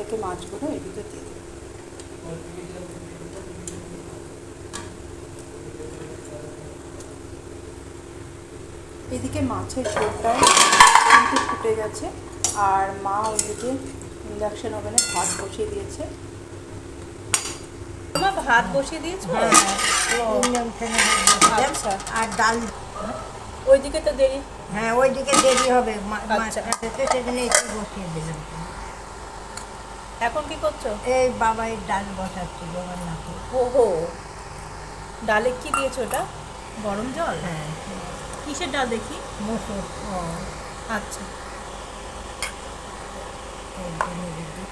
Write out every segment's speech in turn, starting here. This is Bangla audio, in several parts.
একে একে মাছগুলো এর ভিতর দিয়ে দেবো। এদিকে মাছের ঝোলটাও কিন্তু ফুটে গেছে, আর মা ওইদিকে ইন্ডাকশন ওভেনে ভাত বসিয়ে দিয়েছে। তোমার ভাত বসিয়ে দিয়েছো? আচ্ছা, আর ডাল ওইদিকে তো দেরি। হ্যাঁ ওইদিকে দেরি হবে, আচ্ছা। সেখানে একটু বসিয়ে দিলাম। এখন কি করছো? এই বাবাই ডাল বসাচ্ছি জগন্নাথে। ওহো, ডালে কি দিয়েছো ওটা? গরম জল? হ্যাঁ কিসের ডাল দেখি? মসুর। ও আচ্ছা, এই জন্য দিদি।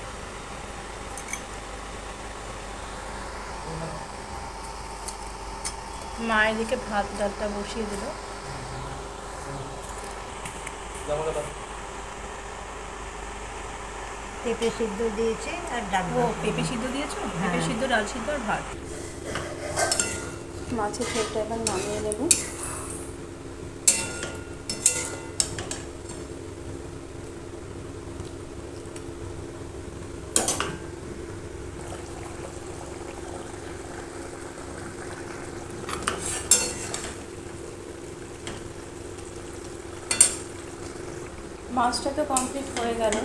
মা এদিকে ভাত ডালটা বসিয়ে দিল। পেঁপে সিদ্ধ দিয়েছে আর ডাল। ও পেঁপে সিদ্ধ দিয়েছো? পেঁপে সিদ্ধ, ডাল সিদ্ধ আর ভাত। মাছের ঝোলটা এবার নামিয়ে নেব। মাছটা তো কমপ্লিট হয়ে গেল।